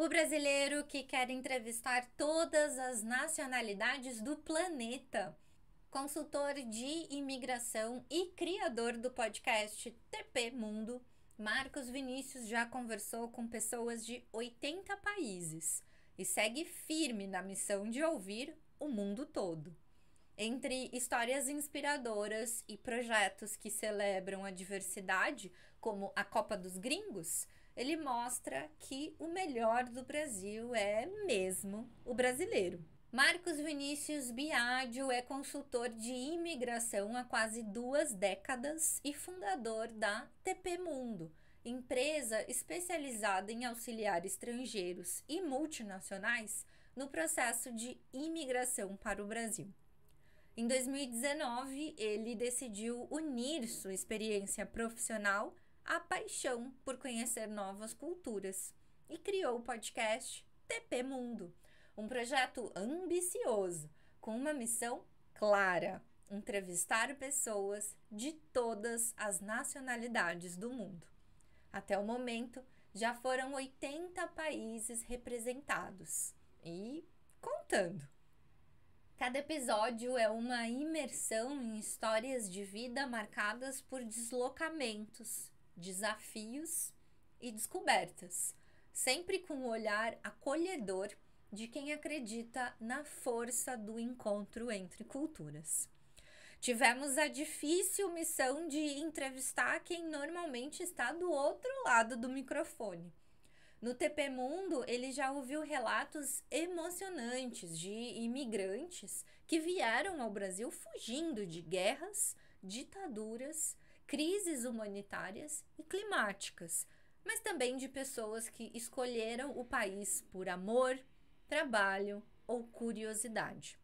O brasileiro que quer entrevistar todas as nacionalidades do planeta. Consultor de imigração e criador do podcast TP Mundo, Marcos Vinícius já conversou com pessoas de 80 países e segue firme na missão de ouvir o mundo todo. Entre histórias inspiradoras e projetos que celebram a diversidade, como a Copa dos Gringos, ele mostra que o melhor do Brasil é mesmo o brasileiro. Marcos Vinícius Biagio é consultor de imigração há quase 2 décadas e fundador da TP Mundo, empresa especializada em auxiliar estrangeiros e multinacionais no processo de imigração para o Brasil. Em 2019, ele decidiu unir sua experiência profissional à paixão por conhecer novas culturas e criou o podcast TP Mundo, um projeto ambicioso com uma missão clara: entrevistar pessoas de todas as nacionalidades do mundo. Até o momento, já foram 80 países representados e contando. Cada episódio é uma imersão em histórias de vida marcadas por deslocamentos, desafios e descobertas, sempre com o olhar acolhedor de quem acredita na força do encontro entre culturas. Tivemos a difícil missão de entrevistar quem normalmente está do outro lado do microfone. No TP Mundo, ele já ouviu relatos emocionantes de imigrantes que vieram ao Brasil fugindo de guerras, ditaduras, crises humanitárias e climáticas, mas também de pessoas que escolheram o país por amor, trabalho ou curiosidade.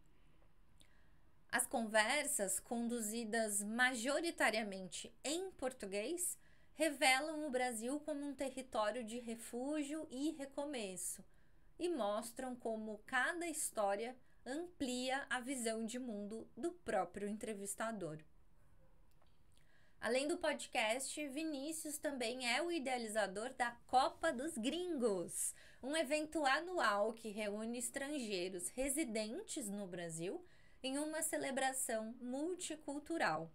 As conversas, conduzidas majoritariamente em português, revelam o Brasil como um território de refúgio e recomeço e mostram como cada história amplia a visão de mundo do próprio entrevistador. Além do podcast, Vinícius também é o idealizador da Copa dos Gringos, um evento anual que reúne estrangeiros residentes no Brasil em uma celebração multicultural,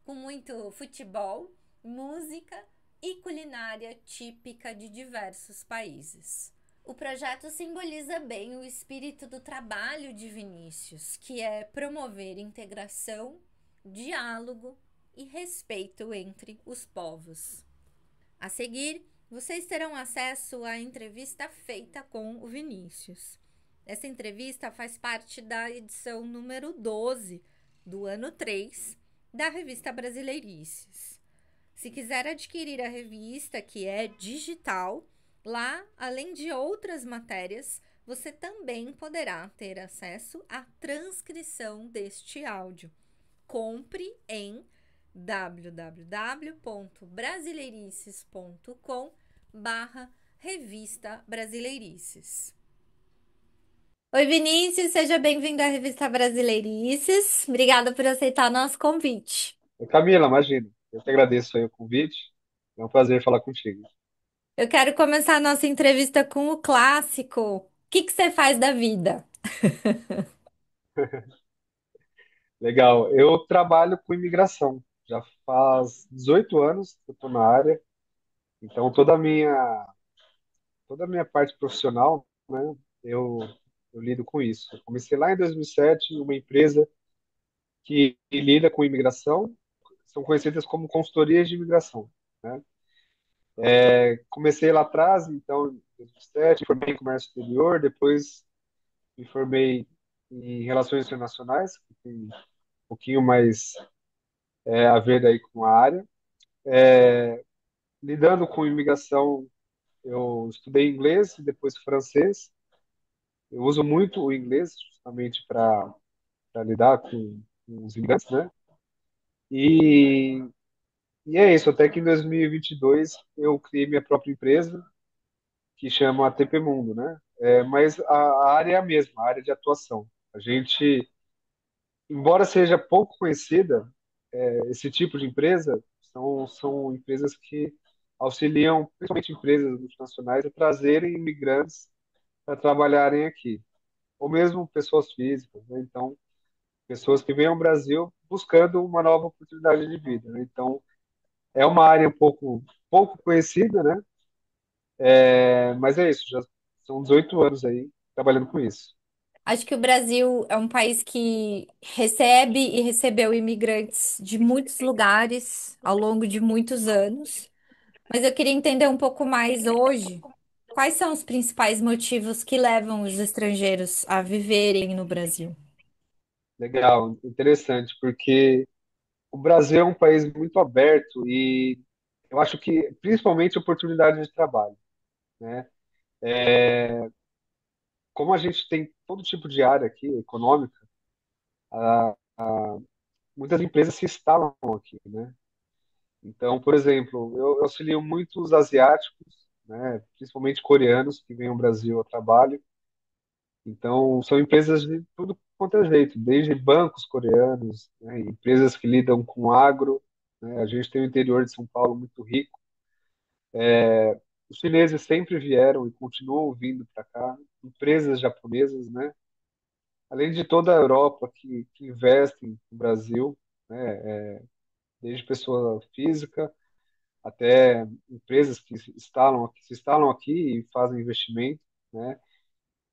com muito futebol, música e culinária típica de diversos países. O projeto simboliza bem o espírito do trabalho de Vinícius, que é promover integração, diálogo e respeito entre os povos. A seguir, vocês terão acesso à entrevista feita com o Vinícius. Essa entrevista faz parte da edição número 12 do ano 3 da revista Brasileirices. Se quiser adquirir a revista, que é digital, lá, além de outras matérias, você também poderá ter acesso à transcrição deste áudio. Compre em www.brasileirices.com/revista Brasileirices. Oi, Vinícius, seja bem-vindo à revista Brasileirices. Obrigada por aceitar nosso convite. Camila, imagina. Eu que agradeço aí o convite. É um prazer falar contigo. Eu quero começar a nossa entrevista com o clássico. O que você faz da vida? Legal. Eu trabalho com imigração. Já faz 18 anos que eu estou na área. Então, toda a minha parte profissional, né, eu, eu lido com isso. Eu comecei lá em 2007 em uma empresa que lida com imigração. São conhecidas como consultorias de imigração, né? Comecei lá atrás, então, em 2007, formei em comércio exterior, depois me formei em relações internacionais, que tem um pouquinho mais a ver aí com a área. Lidando com imigração, eu estudei inglês e depois francês. Eu uso muito o inglês justamente para lidar com os imigrantes, né? E, e é isso, até que em 2022 eu criei minha própria empresa, que chama ATP Mundo, né? Mas a área é a mesma, a área de atuação. A gente, embora seja pouco conhecida, esse tipo de empresa são empresas que auxiliam, principalmente empresas multinacionais, a trazerem imigrantes para trabalharem aqui, ou mesmo pessoas físicas, né? Então, pessoas que vêm ao Brasil buscando uma nova oportunidade de vida, né? Então, é uma área um pouco conhecida, né? Mas é isso, já são 18 anos aí trabalhando com isso. Acho que o Brasil é um país que recebe e recebeu imigrantes de muitos lugares ao longo de muitos anos. Mas eu queria entender um pouco mais hoje, quais são os principais motivos que levam os estrangeiros a viverem no Brasil? Legal, interessante, porque o Brasil é um país muito aberto e eu acho que principalmente oportunidade de trabalho, né? Como a gente tem todo tipo de área aqui, econômica, muitas empresas se instalam aqui, né? Então, por exemplo, eu auxilio muitos asiáticos, né? Principalmente coreanos que vêm ao Brasil a trabalho. Então, são empresas de tudo quanto é jeito, desde bancos coreanos, né? Empresas que lidam com agro, né? A gente tem o interior de São Paulo muito rico. Os chineses sempre vieram e continuam vindo para cá, empresas japonesas, né? Além de toda a Europa que investem no Brasil, né? Desde pessoa física até empresas que se instalam aqui e fazem investimento, né?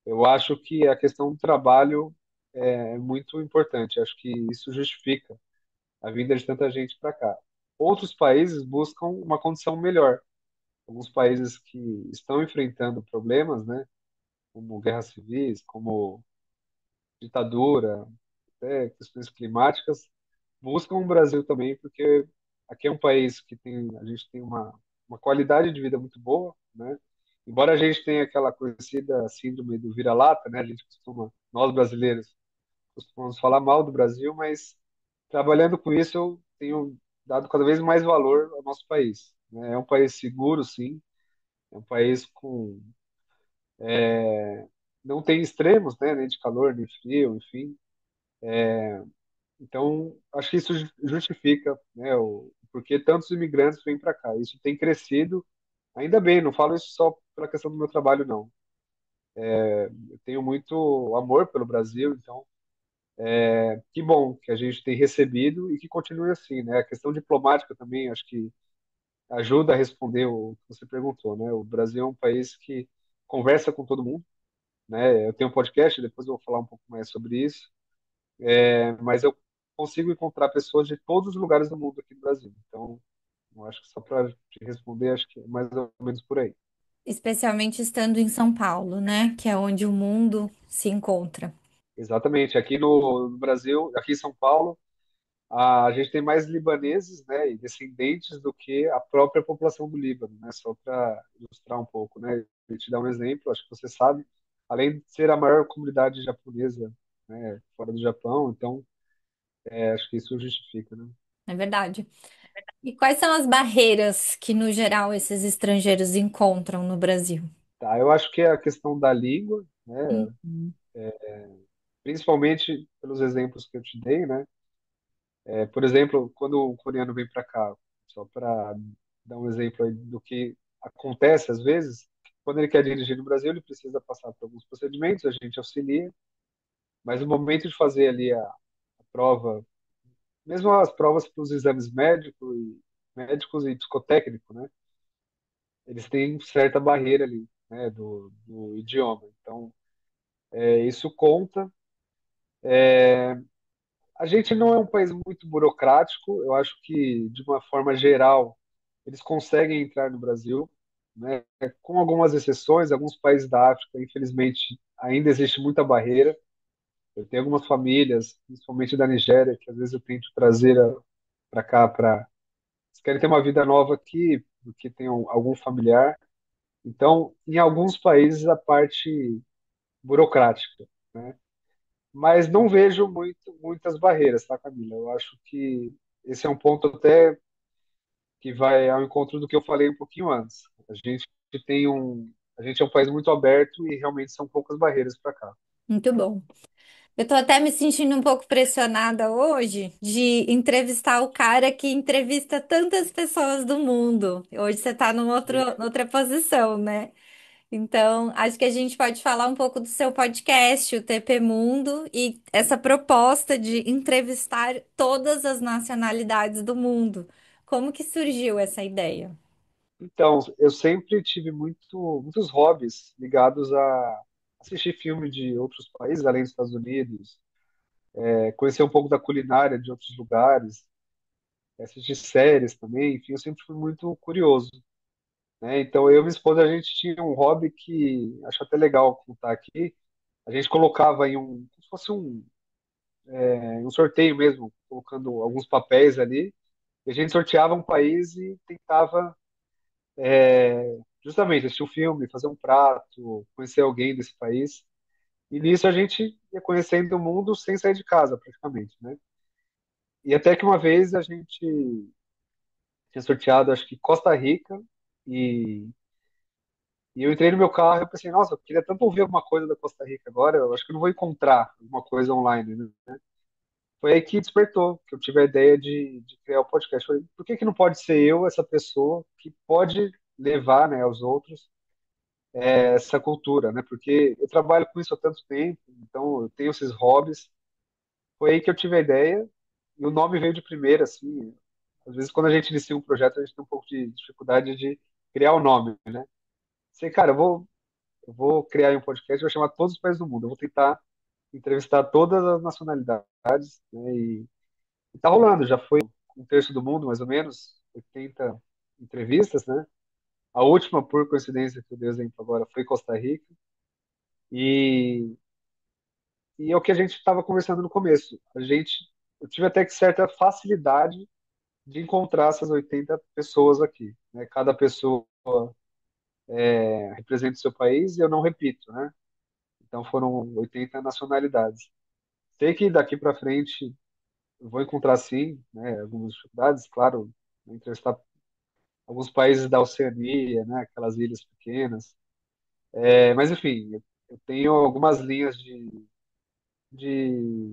Eu acho que a questão do trabalho é muito importante. Acho que isso justifica a vinda de tanta gente para cá. Outros países buscam uma condição melhor. Alguns países que estão enfrentando problemas, né? Como guerras civis, como ditadura, até questões climáticas, buscam o Brasil também, porque aqui é um país que a gente tem uma qualidade de vida muito boa, né? Embora a gente tenha aquela conhecida síndrome do vira-lata, né? Nós brasileiros, costumamos falar mal do Brasil, mas trabalhando com isso eu tenho dado cada vez mais valor ao nosso país, né? É um país seguro, sim, é um país com não tem extremos, né? Nem de calor, nem frio, enfim. Então, acho que isso justifica, né, o porquê tantos imigrantes vêm para cá. Isso tem crescido, ainda bem, não falo isso só pela questão do meu trabalho, não. Eu tenho muito amor pelo Brasil, então que bom que a gente tem recebido e que continue assim, né? A questão diplomática também, acho que ajuda a responder o que você perguntou, né? O Brasil é um país que conversa com todo mundo, né? Eu tenho um podcast, depois eu vou falar um pouco mais sobre isso, mas eu consigo encontrar pessoas de todos os lugares do mundo aqui no Brasil. Então, eu acho que só para te responder, acho que é mais ou menos por aí. Especialmente estando em São Paulo, né? Que é onde o mundo se encontra. Exatamente. Aqui no Brasil, aqui em São Paulo, a gente tem mais libaneses, né, e descendentes do que a própria população do Líbano, né? Só para ilustrar um pouco, né? E te dar um exemplo, acho que você sabe, além de ser a maior comunidade japonesa, né, fora do Japão, então acho que isso justifica, né? É verdade. E quais são as barreiras que, no geral, esses estrangeiros encontram no Brasil? Tá, eu acho que é a questão da língua, né? Uhum. Principalmente pelos exemplos que eu te dei, né? Por exemplo, quando o coreano vem para cá, só para dar um exemplo aí do que acontece às vezes, quando ele quer dirigir no Brasil, ele precisa passar por alguns procedimentos, a gente auxilia, mas no momento de fazer ali a prova, mesmo as provas para os exames médicos e psicotécnico, né? Eles têm certa barreira ali, né? Do idioma. Então, isso conta. A gente não é um país muito burocrático, eu acho que, de uma forma geral, eles conseguem entrar no Brasil, né? Com algumas exceções, alguns países da África, infelizmente, ainda existe muita barreira. Eu tenho algumas famílias, principalmente da Nigéria, que às vezes eu tento trazer para cá, para eles querem ter uma vida nova aqui, porque tem algum familiar. Então, em alguns países, a parte burocrática, né? Mas não vejo muitas barreiras, tá, Camila? Eu acho que esse é um ponto até que vai ao encontro do que eu falei um pouquinho antes. Tem um, a gente é um país muito aberto e realmente são poucas barreiras para cá. Muito bom. Eu tô até me sentindo um pouco pressionada hoje de entrevistar o cara que entrevista tantas pessoas do mundo. Hoje você tá noutra posição, né? Então, acho que a gente pode falar um pouco do seu podcast, o TP Mundo, e essa proposta de entrevistar todas as nacionalidades do mundo. Como que surgiu essa ideia? Então, eu sempre tive muitos hobbies ligados a assistir filme de outros países, além dos Estados Unidos, conhecer um pouco da culinária de outros lugares, assistir séries também, enfim, eu sempre fui muito curioso, né? Então, eu e minha esposa, a gente tinha um hobby que acho até legal contar aqui. A gente colocava em como se fosse um sorteio mesmo, colocando alguns papéis ali, e a gente sorteava um país e tentava justamente assistir um filme, fazer um prato, conhecer alguém desse país. E nisso a gente ia conhecendo o mundo sem sair de casa, praticamente, né? E até que uma vez a gente tinha sorteado, acho que Costa Rica, e, e eu entrei no meu carro e pensei, nossa, eu queria tanto ouvir alguma coisa da Costa Rica agora, eu acho que eu não vou encontrar alguma coisa online, né? Foi aí que despertou, que eu tive a ideia de criar o podcast. Falei, por que que não pode ser eu, essa pessoa, que pode levar, né, aos outros essa cultura, né? Porque eu trabalho com isso há tanto tempo, então eu tenho esses hobbies. Foi aí que eu tive a ideia e o nome veio de primeira, assim. Às vezes, quando a gente inicia um projeto, a gente tem um pouco de dificuldade de criar o nome, né? Sei, cara, eu vou criar um podcast, vou chamar todos os países do mundo. Eu vou tentar entrevistar todas as nacionalidades, né? E tá rolando, já foi um terço do mundo, mais ou menos, 80 entrevistas, né? A última, por coincidência, que eu dei exemplo agora, foi Costa Rica. E, e é o que a gente estava conversando no começo. Eu tive até que certa facilidade de encontrar essas 80 pessoas aqui, né? Cada pessoa representa o seu país e eu não repito, né? Então foram 80 nacionalidades. Sei que daqui para frente eu vou encontrar sim, né, algumas dificuldades, claro, entrevistar alguns países da Oceania, né, aquelas ilhas pequenas. Mas enfim, eu tenho algumas linhas de, de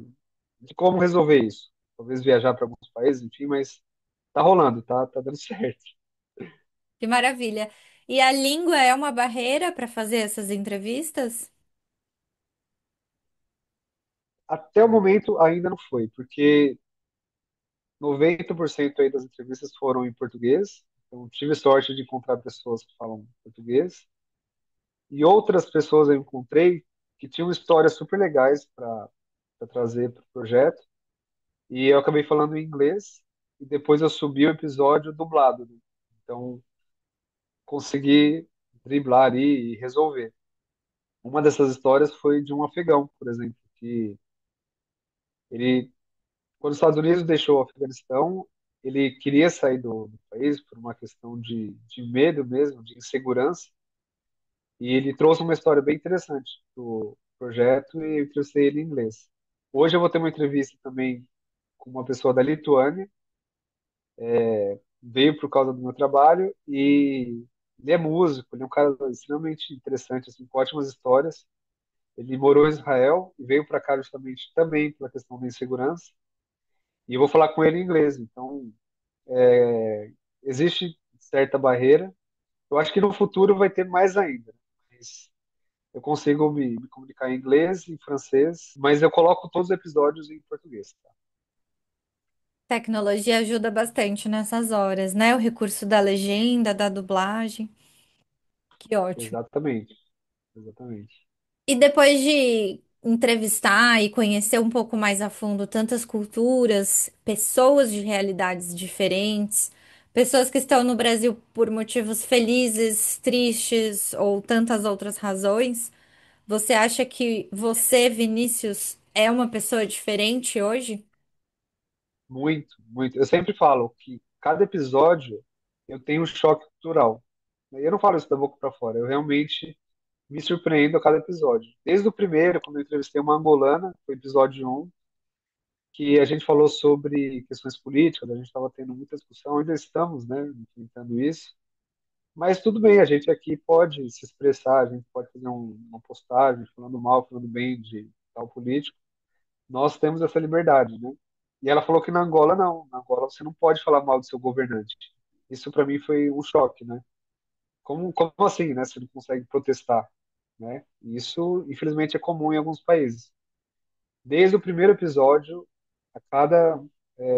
como resolver isso. Talvez viajar para alguns países, enfim, mas tá rolando, tá dando certo. Que maravilha! E a língua é uma barreira para fazer essas entrevistas? Até o momento ainda não foi, porque 90% aí das entrevistas foram em português. Então tive sorte de encontrar pessoas que falam português e outras pessoas eu encontrei que tinham histórias super legais para trazer para o projeto. E eu acabei falando em inglês e depois eu subi o episódio dublado, né? Então consegui driblar ali e resolver. Uma dessas histórias foi de um afegão, por exemplo, que ele, quando os Estados Unidos deixou o Afeganistão, ele queria sair do país por uma questão de medo mesmo, de insegurança, e ele trouxe uma história bem interessante do projeto e eu entrevistei ele em inglês. Hoje eu vou ter uma entrevista também com uma pessoa da Lituânia, veio por causa do meu trabalho e ele é músico, ele é um cara extremamente interessante, assim, com ótimas histórias. Ele morou em Israel e veio para cá justamente também pela questão da insegurança. E eu vou falar com ele em inglês. Então, existe certa barreira. Eu acho que no futuro vai ter mais ainda. Mas eu consigo me comunicar em inglês, em francês, mas eu coloco todos os episódios em português. Tá? Tecnologia ajuda bastante nessas horas, né? O recurso da legenda, da dublagem. Que ótimo. Exatamente, exatamente. E depois de entrevistar e conhecer um pouco mais a fundo tantas culturas, pessoas de realidades diferentes, pessoas que estão no Brasil por motivos felizes, tristes ou tantas outras razões, você acha que você, Vinícius, é uma pessoa diferente hoje? Muito, muito. Eu sempre falo que cada episódio eu tenho um choque cultural. Eu não falo isso da boca para fora. Eu realmente me surpreendo a cada episódio. Desde o primeiro, quando eu entrevistei uma angolana, foi o episódio um, que a gente falou sobre questões políticas, a gente estava tendo muita discussão, ainda estamos, né, enfrentando isso. Mas tudo bem, a gente aqui pode se expressar, a gente pode fazer uma postagem falando mal, falando bem de tal político. Nós temos essa liberdade, né? E ela falou que na Angola não, na Angola você não pode falar mal do seu governante. Isso para mim foi um choque, né? como assim, né? Você não consegue protestar, né? E isso, infelizmente, é comum em alguns países. Desde o primeiro episódio, a cada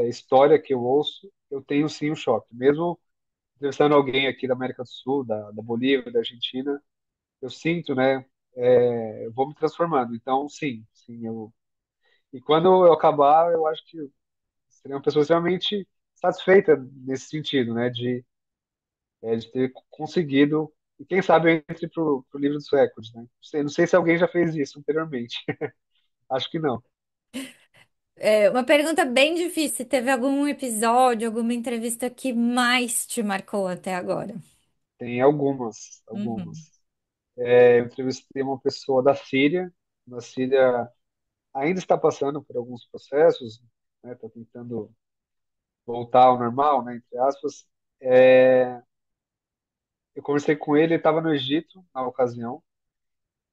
história que eu ouço, eu tenho sim um choque. Mesmo entrevistando alguém aqui da América do Sul, da Bolívia, da Argentina, eu sinto, né? Eu vou me transformando. Então, sim, sim, eu. E quando eu acabar, eu acho que seria uma pessoa extremamente satisfeita nesse sentido, né? De ter conseguido. E quem sabe eu entre pro livro dos recordes, né? Não sei se alguém já fez isso anteriormente. Acho que não. É uma pergunta bem difícil. Teve algum episódio, alguma entrevista que mais te marcou até agora? Tem algumas, Uhum. algumas. Eu entrevistei uma pessoa da Síria. Na Síria ainda está passando por alguns processos, né? Está tentando voltar ao normal, né? Entre aspas. É, eu conversei com ele estava no Egito na ocasião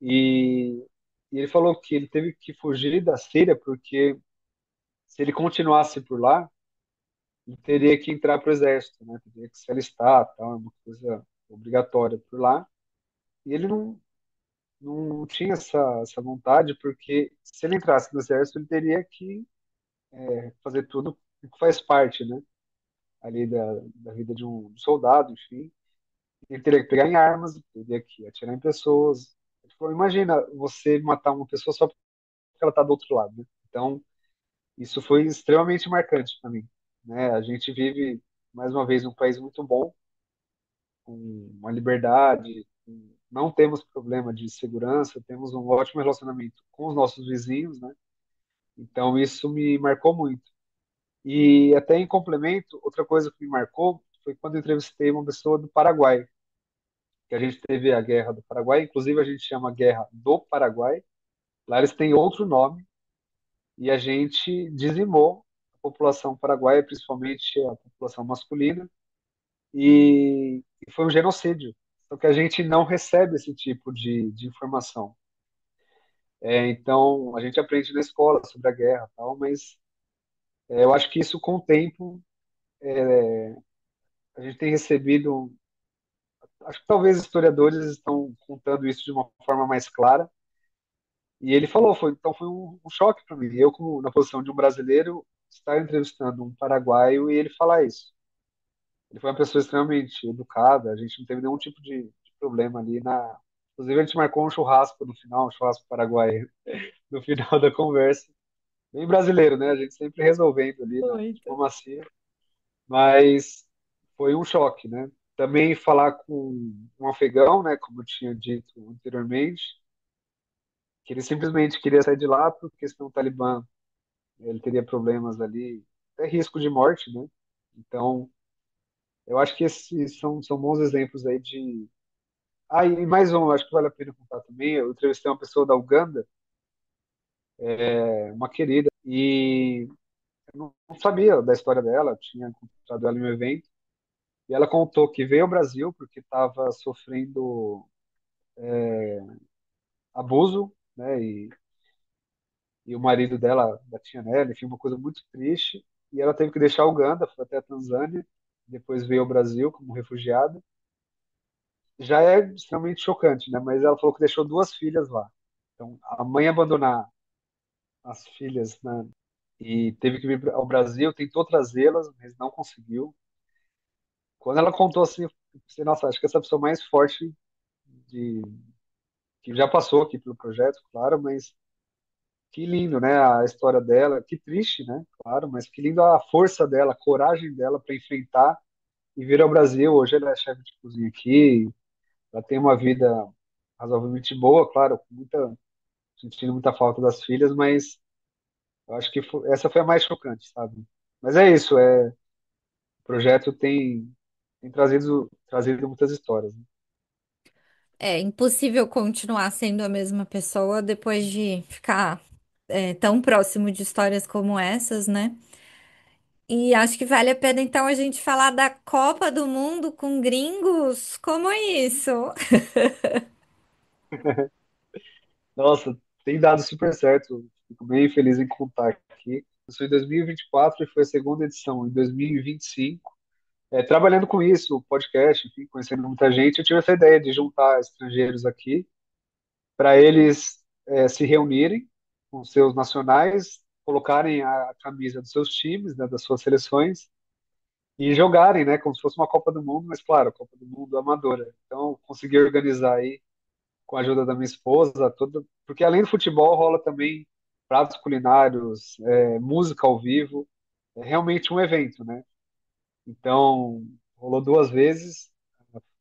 e, e ele falou que ele teve que fugir da Síria porque se ele continuasse por lá, ele teria que entrar para o exército, né? Teria que se alistar, tal, é uma coisa obrigatória por lá. E ele não tinha essa vontade, porque se ele entrasse no exército, ele teria que fazer tudo que faz parte, né? Ali da vida de um soldado, enfim. Ele teria que pegar em armas, teria que atirar em pessoas. Ele falou, imagina você matar uma pessoa só porque ela está do outro lado, né? Então, isso foi extremamente marcante para mim, né? A gente vive, mais uma vez, um país muito bom, com uma liberdade, não temos problema de segurança, temos um ótimo relacionamento com os nossos vizinhos, né? Então isso me marcou muito. E até em complemento, outra coisa que me marcou foi quando eu entrevistei uma pessoa do Paraguai, que a gente teve a Guerra do Paraguai, inclusive a gente chama Guerra do Paraguai. Lá eles têm outro nome e a gente dizimou a população paraguaia, principalmente a população masculina, e foi um genocídio. Só que a gente não recebe esse tipo de informação. Então, a gente aprende na escola sobre a guerra, tal, mas eu acho que isso, com o tempo, a gente tem recebido. Acho que talvez historiadores estão contando isso de uma forma mais clara. E ele falou, então foi um choque para mim. Eu, como na posição de um brasileiro, estar entrevistando um paraguaio e ele falar isso. Ele foi uma pessoa extremamente educada, a gente não teve nenhum tipo de problema ali na. Inclusive, a gente marcou um churrasco no final, um churrasco paraguaio, no final da conversa. Bem brasileiro, né? A gente sempre resolvendo ali na Muito. diplomacia, mas foi um choque, né? Também falar com um afegão, né? Como eu tinha dito anteriormente, que ele simplesmente queria sair de lá porque senão o Talibã ele teria problemas ali, até risco de morte, né? Então, eu acho que esses são bons exemplos aí de. Ah, e mais um, acho que vale a pena contar também. Eu entrevistei uma pessoa da Uganda, uma querida, e eu não sabia da história dela, eu tinha encontrado ela em um evento. E ela contou que veio ao Brasil porque estava sofrendo abuso, né? E o marido dela batia nela, enfim, uma coisa muito triste. E ela teve que deixar a Uganda, foi até a Tanzânia, depois veio ao Brasil como refugiada. Já é extremamente chocante, né? Mas ela falou que deixou duas filhas lá. Então, a mãe abandonar as filhas, né? E teve que vir ao Brasil, tentou trazê-las, mas não conseguiu. Quando ela contou assim, eu pensei, nossa, acho que essa é a pessoa mais forte de, que já passou aqui pelo projeto, claro, mas que lindo, né? A história dela, que triste, né? Claro, mas que lindo a força dela, a coragem dela para enfrentar e vir ao Brasil. Hoje ela é chefe de cozinha aqui, ela tem uma vida razoavelmente boa, claro, sentindo muita falta das filhas, mas eu acho que essa foi a mais chocante, sabe? Mas é isso, o projeto tem trazido muitas histórias, né? É impossível continuar sendo a mesma pessoa depois de ficar tão próximo de histórias como essas, né? E acho que vale a pena então a gente falar da Copa do Mundo com gringos. Como é isso? Nossa, tem dado super certo, fico bem feliz em contar aqui. Começou em 2024 e 24 e foi a segunda edição em 2025. Trabalhando com isso, o podcast, enfim, conhecendo muita gente, eu tive essa ideia de juntar estrangeiros aqui para eles se reunirem com seus nacionais, colocarem a camisa dos seus times, né, das suas seleções e jogarem, né, como se fosse uma Copa do Mundo, mas claro, Copa do Mundo amadora. Então, consegui organizar aí com a ajuda da minha esposa, toda, porque além do futebol rola também pratos culinários, música ao vivo, é realmente um evento, né? Então, rolou duas vezes,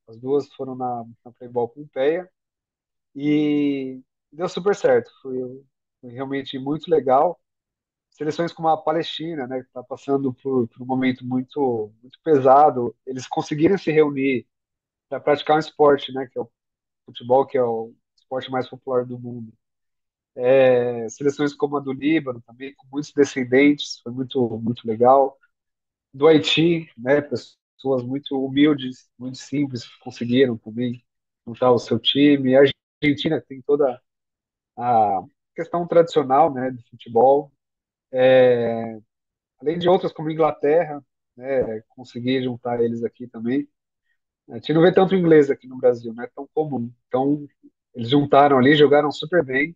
as duas foram na Playboy Pompeia e deu super certo, foi realmente muito legal. Seleções como a Palestina, né, que está passando por um momento muito pesado, eles conseguiram se reunir para praticar um esporte, né, que é o futebol, que é o esporte mais popular do mundo. Seleções como a do Líbano também, com muitos descendentes, foi muito legal. Do Haiti, né, pessoas muito humildes, muito simples, que conseguiram também montar o seu time. A Argentina tem toda a questão tradicional, né, do futebol, além de outras como a Inglaterra, né, conseguir juntar eles aqui também. A gente não vê tanto inglês aqui no Brasil, não é tão comum. Então, eles juntaram ali, jogaram super bem.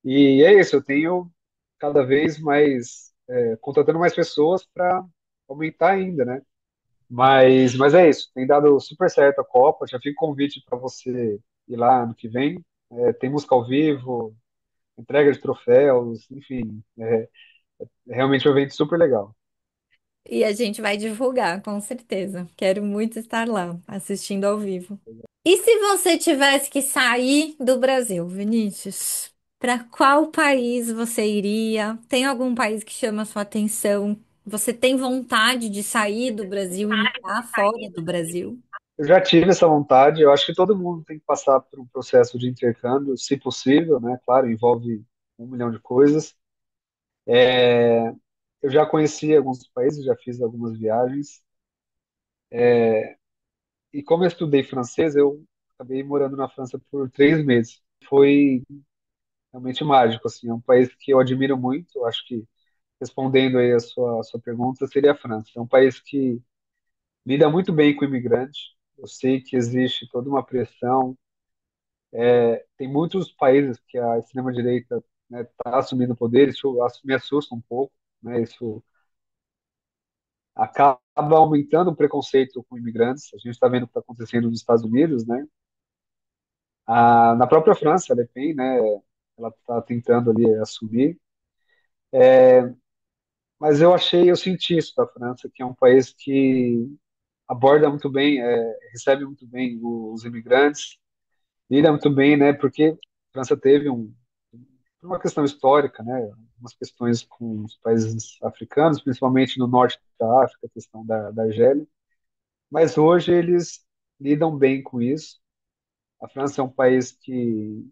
E é isso, eu tenho cada vez mais, contratando mais pessoas para aumentar ainda, né? Mas é isso, tem dado super certo a Copa. Já fica o convite para você ir lá ano que vem. Tem música ao vivo, entrega de troféus, enfim, é realmente um evento super legal. E a gente vai divulgar, com certeza. Quero muito estar lá, assistindo ao vivo. E se você tivesse que sair do Brasil, Vinícius, para qual país você iria? Tem algum país que chama a sua atenção? Você tem vontade de sair do Brasil e morar fora do Brasil? Eu já tive essa vontade, eu acho que todo mundo tem que passar por um processo de intercâmbio, se possível, né? Claro, envolve um milhão de coisas. Eu já conheci alguns países, já fiz algumas viagens, e como eu estudei francês, eu acabei morando na França por 3 meses. Foi realmente mágico, assim, é um país que eu admiro muito, eu acho que respondendo aí a sua pergunta, seria a França. É um país que lida muito bem com o imigrante, eu sei que existe toda uma pressão. Tem muitos países que a extrema-direita está assumindo o poder, me assusta um pouco, né? Isso acaba aumentando o preconceito com imigrantes. A gente está vendo o que está acontecendo nos Estados Unidos, né? Na própria França, a Le Pen, né? Ela está tentando ali assumir. Mas eu senti isso da França, que é um país que aborda muito bem, recebe muito bem os imigrantes, lida muito bem, né? Porque a França teve uma questão histórica, né? Umas questões com os países africanos, principalmente no norte da África, a questão da Argélia. Mas hoje eles lidam bem com isso. A França é um país que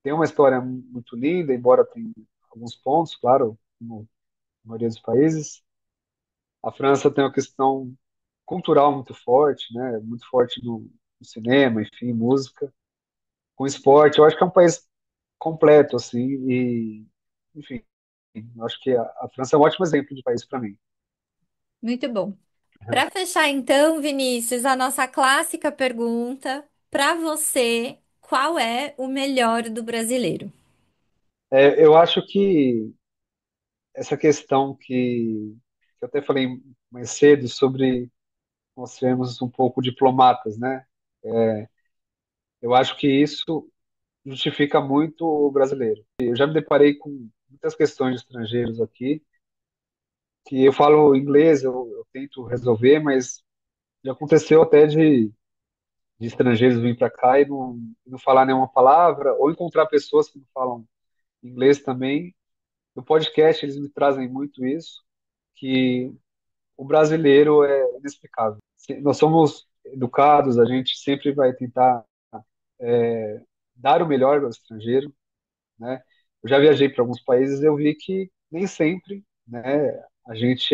tem uma história muito linda, embora tenha alguns pontos, claro, como a maioria dos países. A França tem uma questão cultural muito forte, né? Muito forte no cinema, enfim, música, com esporte. Eu acho que é um país completo, assim, e, enfim, eu acho que a França é um ótimo exemplo de país para mim. Muito bom. Para fechar, então, Vinícius, a nossa clássica pergunta: para você, qual é o melhor do brasileiro? Eu acho que essa questão que eu até falei mais cedo sobre nós sermos um pouco diplomatas, né? Eu acho que isso justifica muito o brasileiro. Eu já me deparei com muitas questões de estrangeiros aqui, que eu falo inglês, eu tento resolver, mas já aconteceu até de estrangeiros virem para cá e não falar nenhuma palavra, ou encontrar pessoas que não falam inglês também. No podcast eles me trazem muito isso, que o brasileiro é inexplicável. Nós somos educados, a gente sempre vai tentar dar o melhor ao estrangeiro, né? Eu já viajei para alguns países, eu vi que nem sempre, né? A gente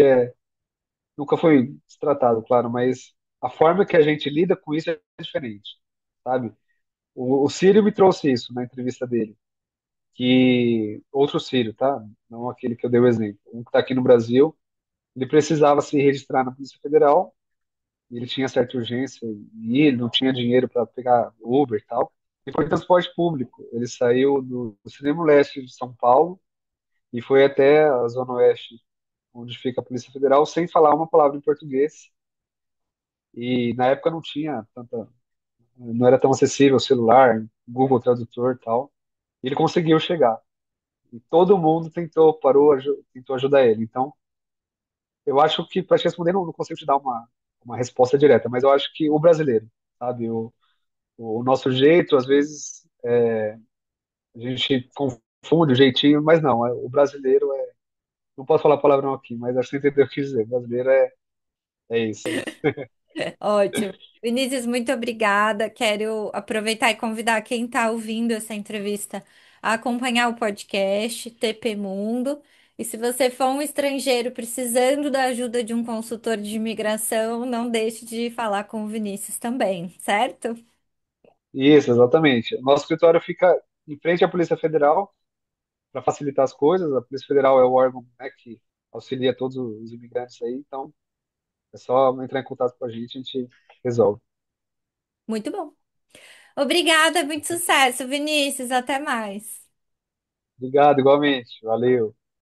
nunca foi tratado, claro, mas a forma que a gente lida com isso é diferente, sabe? O Círio me trouxe isso na entrevista dele, que outro Círio, tá? Não aquele que eu dei o exemplo, um que está aqui no Brasil, Ele precisava se registrar na Polícia Federal, e ele tinha certa urgência, e ele não tinha dinheiro para pegar Uber e tal. E foi transporte público. Ele saiu do extremo leste de São Paulo e foi até a Zona Oeste, onde fica a Polícia Federal, sem falar uma palavra em português. E na época não tinha tanta, não era tão acessível o celular, Google Tradutor e tal. E ele conseguiu chegar. E todo mundo tentou, parou, tentou ajudar ele. Então, eu acho que, para te responder, não consigo te dar uma resposta direta, mas eu acho que o brasileiro, sabe, o nosso jeito, às vezes, a gente confunde o jeitinho, mas não, o brasileiro é. Não posso falar palavrão aqui, mas acho que você entendeu o que eu quis dizer. O brasileiro é isso aí. Ótimo. Vinícius, muito obrigada. Quero aproveitar e convidar quem está ouvindo essa entrevista a acompanhar o podcast TP Mundo. E se você for um estrangeiro precisando da ajuda de um consultor de imigração, não deixe de falar com o Vinícius também, certo? Isso, exatamente. O nosso escritório fica em frente à Polícia Federal para facilitar as coisas. A Polícia Federal é o órgão, né, que auxilia todos os imigrantes aí, então é só entrar em contato com a gente resolve. Muito bom. Obrigada, muito sucesso, Vinícius. Até mais. Obrigado, igualmente. Valeu.